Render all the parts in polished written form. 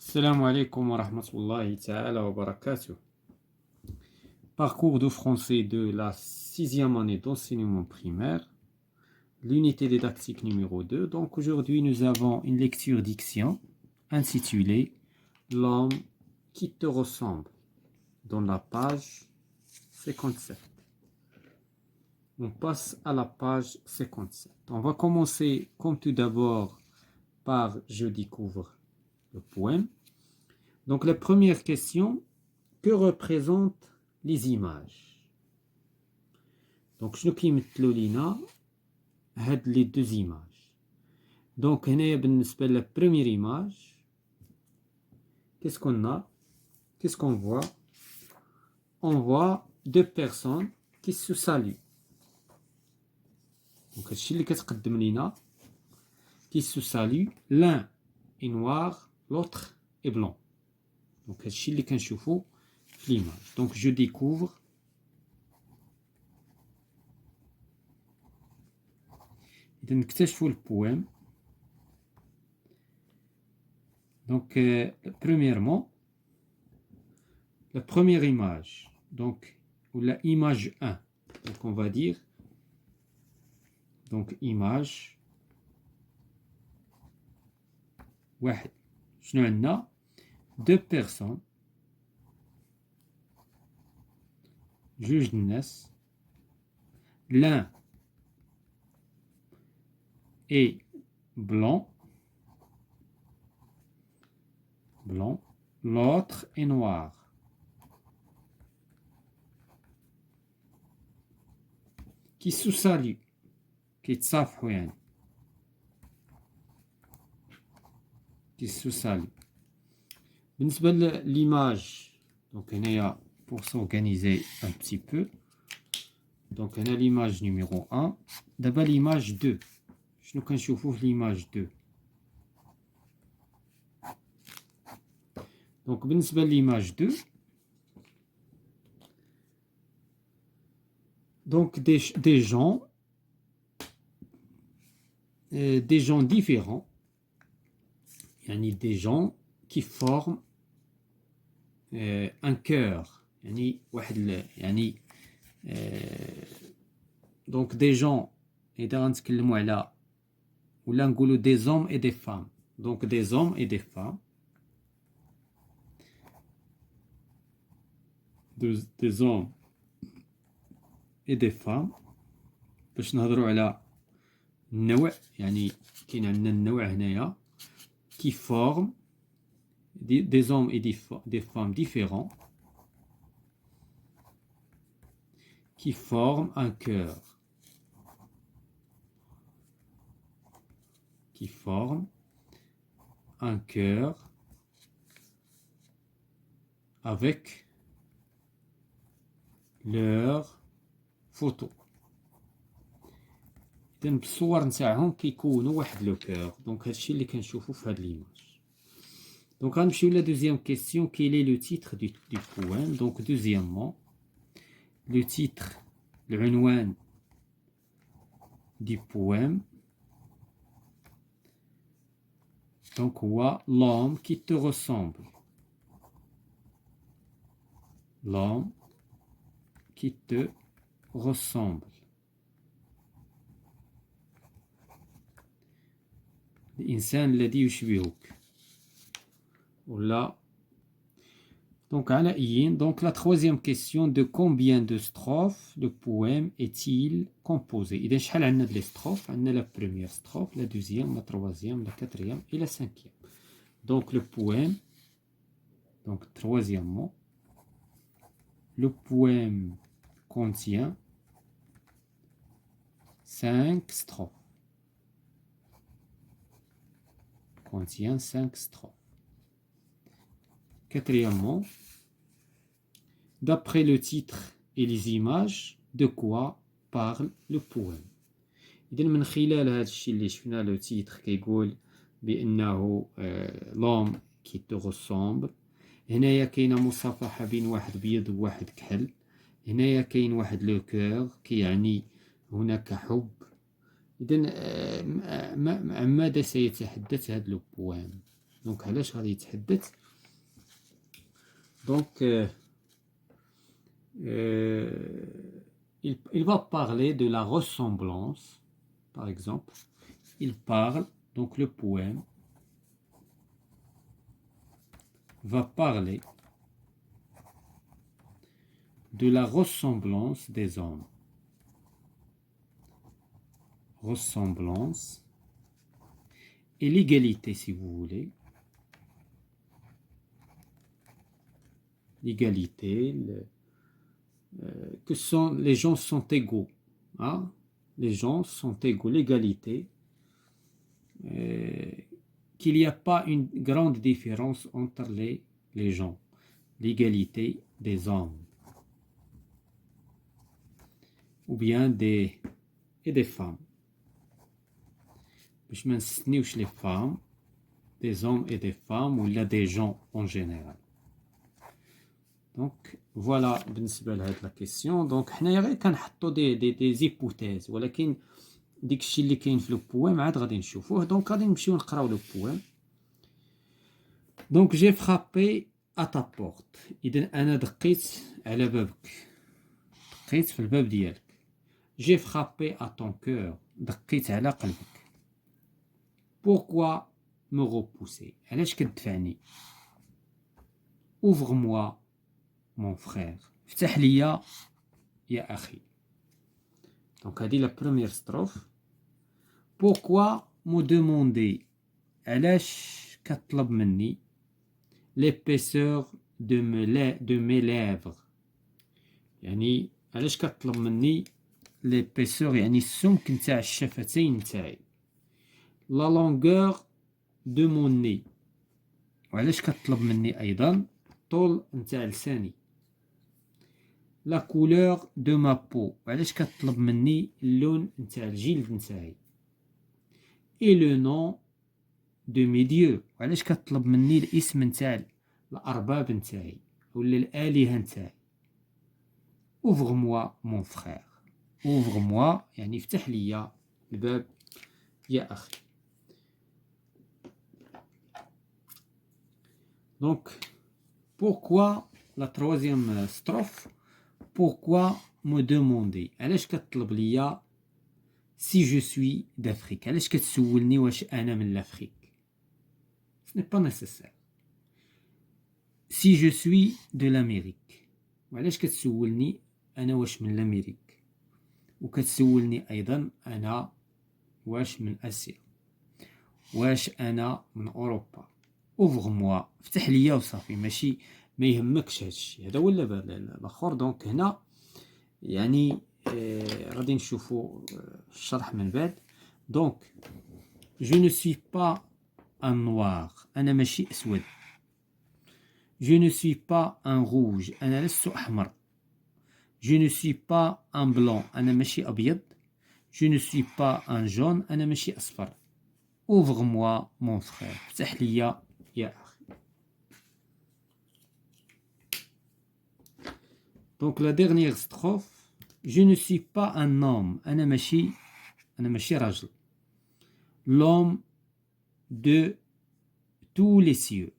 Salam alaikum wa rahmatullahi ta'ala wa barakatuh. Parcours de français de la sixième année d'enseignement primaire, l'unité didactique numéro 2. Donc aujourd'hui nous avons une lecture diction intitulée L'homme qui te ressemble dans la page 57. On passe à la page 57. On va commencer comme tout d'abord par je découvre le poème. Donc la première question, que représentent les images? Donc شنو كيمثلوا لينا هاد les deux images. Donc هنايا بالنسبة la première image, qu'est-ce qu'on a? Qu'est-ce qu'on voit? On voit deux personnes qui se saluent. Donc هادشي اللي كتقدم لينا qui se saluent, l'un est noir, l'autre est blanc. Donc هادشي اللي كنشوفو في l'image. Donc je découvre إذا نكتشفوا البوème. Donc premièrement la première image, donc ou la image 1, donc on va dire donc image واحد. شنو عندنا؟ deux personnes, جوج الناس, l'un est blanc, l'autre est noir. Qui se salue, كيتصافحوا يعني, qui se salue. بالنسبة l'image, donc هنايا pour s'organiser un petit peu, donc هنا l'image numéro 1, d'abord l'image 2. شنو كنشوفوا في l'image 2؟ donc بالنسبة l'image 2, donc des gens différents, يعني des gens qui forment un cœur, يعني واحد يعني donc des gens إذا غنتكلموا على ولا نقولوا des hommes et des femmes, donc des hommes et des femmes, des hommes et des femmes, باش نهضروا على النوع يعني كاين عندنا النوع هنايا qui forment des hommes et des femmes différents qui forment un cœur, qui forment un cœur avec leur photo. إذن بالصور نتاعهم كيكونوا واحد لو كور. دونك هادشي اللي كنشوفو في هاد ليماج. دونك غنمشيو لا دوزيام كيسيون. Quel est le titre du poème? Donc deuxièmement, le titre, العنوان du poème, donc هو l'homme qui te ressemble. L'homme qui te ressemble. الإنسان الذي يشبهك. ولا donc على أيين. Donc la troisième question, de combien de strophes le poème est-il composé? إذا شحال عندنا de les strophes؟ عندنا la première strophe, la deuxième, la troisième, la quatrième et la cinquième. Donc le poème, donc troisièmement, le poème contient 5 strophes. Contient 5 strophes. Quatrièmement, d'après le titre et les images, de quoi parle le poème? إذن من خلال هذا الشيء اللي شفنا لو تيتر كيقول بأنه l'homme qui te ressemble. هنايا كاينة مصافحة بين واحد بيض وواحد كحل. هنايا كاين واحد لو كور كيعني هناك حب. إذن عن ماذا سيتحدث هذا لو بوام؟ Donc علاش غادي يتحدث. Donc il va parler de la ressemblance, par exemple. Il parle, donc le poème va parler de la ressemblance des hommes. Ressemblance et l'égalité, si vous voulez. L'égalité, les gens sont égaux. Hein? Les gens sont égaux. L'égalité, qu'il n'y a pas une grande différence entre les gens. L'égalité des hommes. Ou bien des femmes. Je ne les femmes, des hommes et des femmes, ou il y a des gens en général. Donc, voilà la question. Donc, on a des hypothèses. ولكن ديك الشيء اللي كاين في لو بويم عاد غادي نشوفوه. دونك غادي نمشيو نقراو لو بويم. Donc, j'ai frappé à ta porte. إذن أنا دقيت على بابك. دقيت في الباب ديالك. J'ai frappé à ton cœur. دقيت على قلبك. Pourquoi me repousser? علاش كتدفعني? Ouvre-moi mon frère. افتح ليا يا أخي. Donc هذه la première strophe. Pourquoi me demander? علاش كتطلب مني l'épaisseur de mes lèvres. يعني علاش كتطلب مني l'épaisseur يعني السمك نتاع الشفتين نتاعي. La longueur de mon nez. وعلاش كتطلب مني أيضا طول نتاع لساني. La couleur de ma peau. وعلاش كتطلب مني اللون نتاع الجلد نتاعي. Et le nom de mes dieux. وعلاش كتطلب مني الاسم نتاع الأرباب نتاعي ولا الآلهة نتاعي. Ouvre-moi mon frère. Ouvre-moi يعني افتح ليا الباب يا أخي. Donc, pourquoi la troisième strophe? Pourquoi me demander? علاش كتطلب ليا si je suis d'Afrique? علاش كتسولني واش أنا من l'Afrique? Ce n'est pas nécessaire. Si je suis de l'Amérique. وعلاش كتسولني أنا واش من الأمريك؟ وكتسولني أيضا أنا واش من آسيا؟ واش أنا من أوروبا؟ Ouvre-moi. افتح ليا وصافي. ماشي ما يهمكش هادشي. هذا هو الآخر. دونك هنا يعني غادي نشوفوا الشرح من بعد. دونك je ne suis pas un noir. أنا ماشي أسود. Je ne suis pas un rouge. أنا لست أحمر. Je ne suis pas un blanc. أنا ماشي أبيض. Je ne suis pas un jaune. أنا ماشي أصفر. Ouvre-moi mon frère. افتح ليا يا أخي. Donc la dernière strophe. Je ne suis pas un homme. أنا ماشي راجل. L'homme de tous les cieux.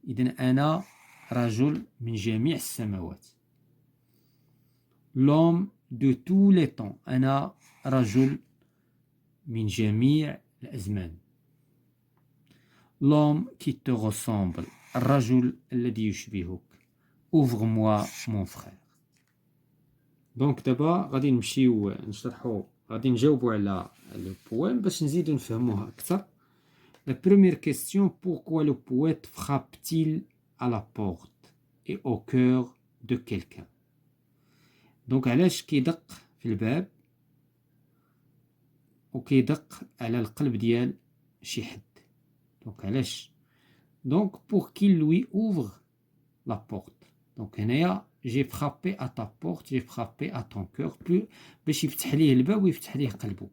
إذن أنا رجل من جميع السماوات. L'homme de tous les temps. أنا رجل من جميع الأزمان. L'homme qui te ressemble. الرجل الذي يشبهك. Ouvre-moi mon frère. دونك دابا غادي نمشيو نشرحو غادي نجاوبو على لو بويم باش نزيدو نفهموها أكثر. La première question, pourquoi le poète frappe-t-il à la porte et au cœur de quelqu'un? Donc علاش كيدق في الباب وكيدق على القلب ديال شي حد. Donc علاش؟ Donc pour qu'il lui ouvre la porte. Donc هنايا j'ai frappé à ta porte, j'ai frappé à ton cœur باش يفتح ليه الباب ويفتح ليه قلبه.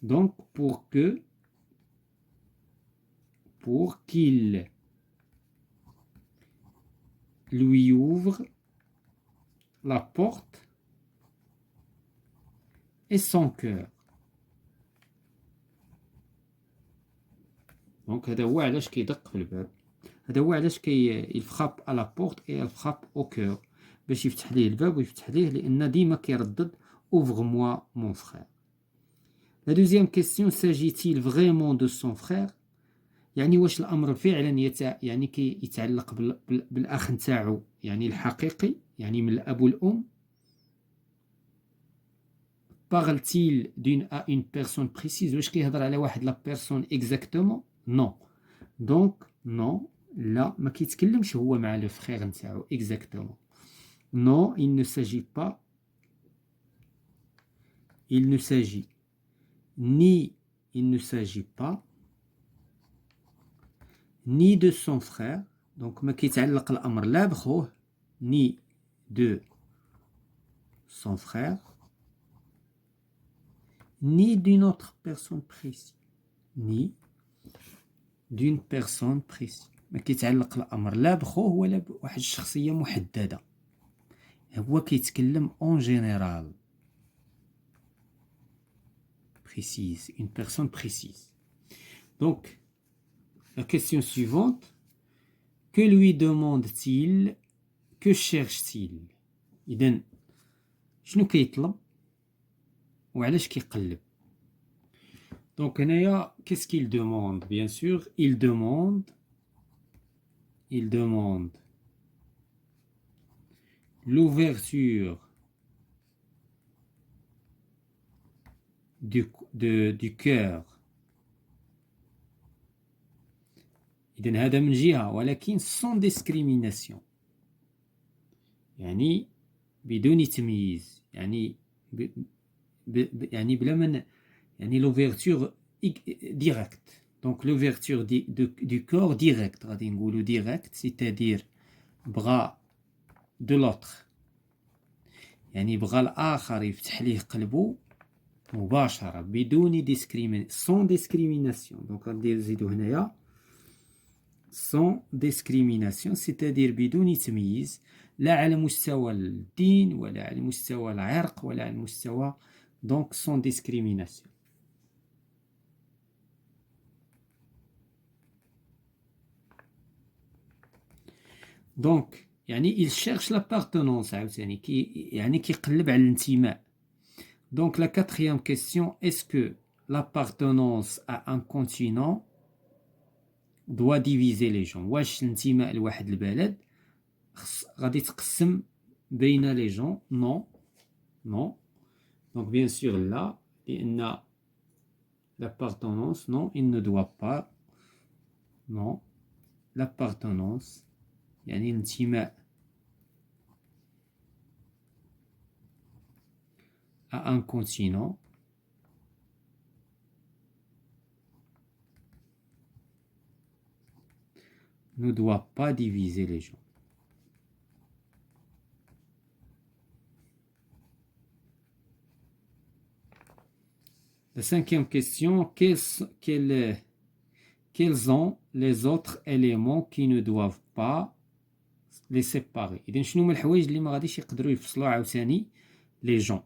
Donc pour qu'il lui ouvre la porte et son cœur. دونك هذا هو علاش كيدق في الباب، هذا هو علاش il frappe à la porte et elle frappe au cœur، باش يفتح ليه الباب ويفتح ليه لأن ديما كيردد ouvre-moi mon frère. La deuxième question, s'agit-il vraiment de son frère؟ يعني واش الأمر فعلا يعني كيتعلق بالأخ نتاعو يعني الحقيقي يعني من الأب والأم. Parle-t-il à une personne précise؟ واش كيهضر على واحد لا بيرسون exactement؟ non. donc non، لا ما كيتكلمش هو مع لو فخير نتاعو exactement. non il ne s'agit pas، il ne s'agit ni il ne s'agit pas ni de son frère، donc ما كيتعلق الأمر لا بخوه ni de son frère ni d'une autre personne précise، ni d'une personne précise، ما كيتعلق الأمر لا بخوه ولا بواحد الشخصية محددة، هو كيتكلم en général précise، une personne précise. Donc la question suivante, que lui demande-t-il؟ que cherche-t-il؟ إذن شنو كيطلب وعلاش كيقلب؟ Donc هنايا qu'est-ce qu'il demande؟ bien sûr il demande l'ouverture du cœur. إذن هذا من جهة ولكن sans discrimination، يعني بدون تمييز، يعني يعني بلا من يعني l'ouverture directe. donc l'ouverture du corps direct غادي نقولوا direct، c'est-à-dire بغا de l'autre، يعني بغا الآخر يفتح ليه قلبه مباشرة بدون sans discrimination. donc غادي نزيدو هنايا sans discrimination، c'est-à-dire بدون تمييز، لا على مستوى الدين ولا على مستوى العرق ولا على مستوى، donc sans discrimination. donc يعني il cherche l'appartenance عاوتاني يعني كيقلب على الانتماء. donc la quatrième question, est-ce que l'appartenance à un continent doit diviser les gens؟ واش الانتماء لواحد البلد غادي تقسم بين لي جون؟ non non. donc bien sûr là لأن l'appartenance non il ne doit pas، non l'appartenance يعني الانتماء à un continent ne doit pas diviser les gens. La cinquième question, quels sont les autres éléments qui ne doivent pas les séparer؟ إذن شنو هما الحوايج اللي ما غاديش يقدروا يفصلوا عاوتاني لي جون؟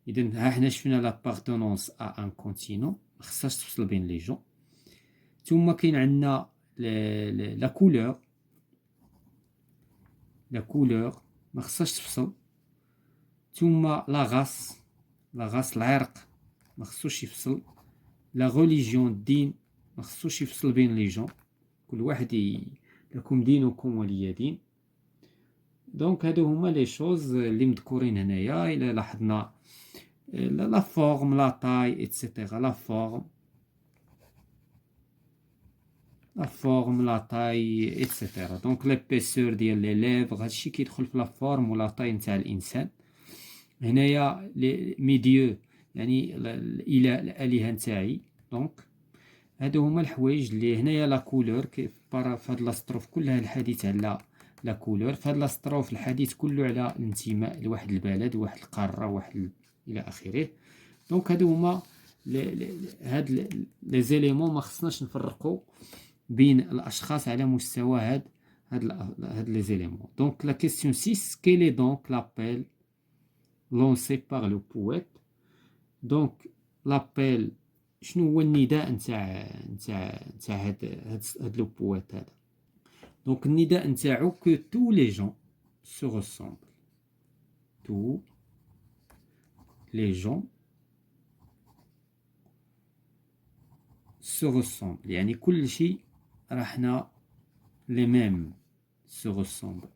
إذن ها حنا شفنا لابارتونونس à un continent ما خصهاش تفصل بين لي جون. ثم كاين عندنا لا كولور، لا كولور ما خصهاش تفصل. ثم لا غاس العرق ما خصوش يفصل. لا غوليجيون الدين ما خصوش يفصل بين لي جون، كل واحد لكم دينكم ولي دين. دونك هادو هما لي شوز اللي مذكورين هنايا. الا لاحظنا لا فورم لا تاي ايتترا، لا فورم لا تاي ايتترا. دونك لابيسور ديال لي ليفر هادشي كيدخل في لا فورم ولا تاي نتاع الانسان. هنايا ميديو يعني الالهه نتاعي. دونك هادو هما الحوايج اللي هنايا. لا كولور في هاد لاستروف كلها الحديث على لا كولور، في هاد لاستروف الحديث كله على الانتماء لواحد البلد واحد القاره واحد الى اخره. دونك هادو هما هاد لي زيليمون ما خصناش نفرقوا بين الاشخاص على مستوى هاد لي زيليمون. دونك لا كيسيون 6، quel est donc l'appel lancé par le poète؟ donc l'appel شنو هو النداء نتاع هاد لو بويت هذا. دونك النداء نتاعو que tous les gens se ressemblent. Tous les gens se ressemblent. يعني كل شيء راحنا les mêmes se ressemblent.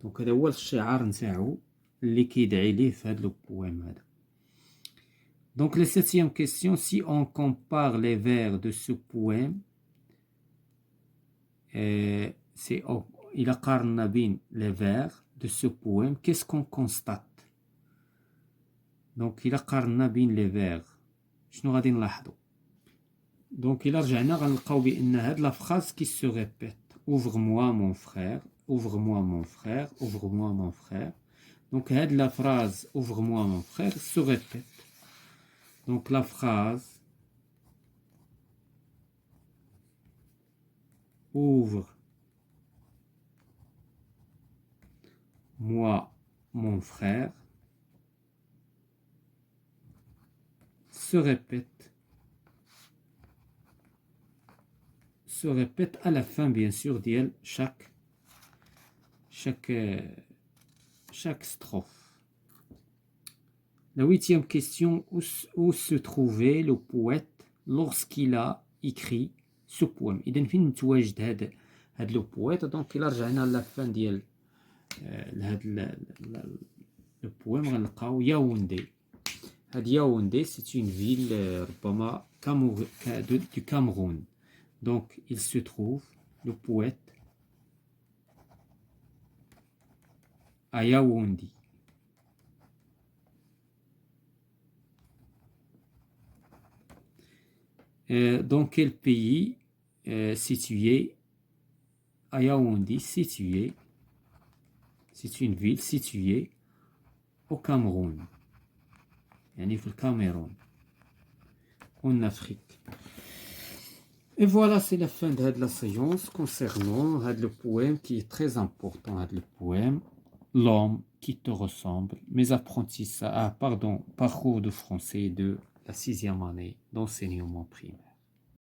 دونك هذا هو الشعار نتاعو اللي كيدعي ليه في هاد لو بويم هذا. Donc, la 7e question, si on compare les vers de ce poème, il a قارنا بين les vers de ce poème, qu'est-ce qu'on constate? Donc, il a قارنا بين les vers. شنو غادي نلاحظوا؟ Donc, il a رجعنا غنلقاو بأن هاد la phrase qui se répète. Ouvre-moi mon frère, ouvre-moi mon frère, ouvre-moi mon frère. Donc, هاد la phrase ouvre-moi mon frère se répète. Donc la phrase ouvre-moi mon frère se répète à la fin bien sûr ديال chaque strophe. La 8e question, où se trouvait le poète lorsqu'il a écrit ce poème? إذن فين متواجد هاد لو بويت؟ دونك إلا رجعنا لافان ديال هاد لو بويم غنلقاو ياوندي. هاد ياوندي سي اون فيل ربما du Cameroun. Donc il se trouve le poète à Yaoundé. Dans quel pays situé à Yaoundé, situé, c'est une ville située au Cameroun, يعني في الكاميرون, en Afrique. Et voilà, c'est la fin de la séance concernant le poème qui est très important, le poème L'homme qui te ressemble, mes apprentissages, parcours de français de la 6e année d'enseignement primaire.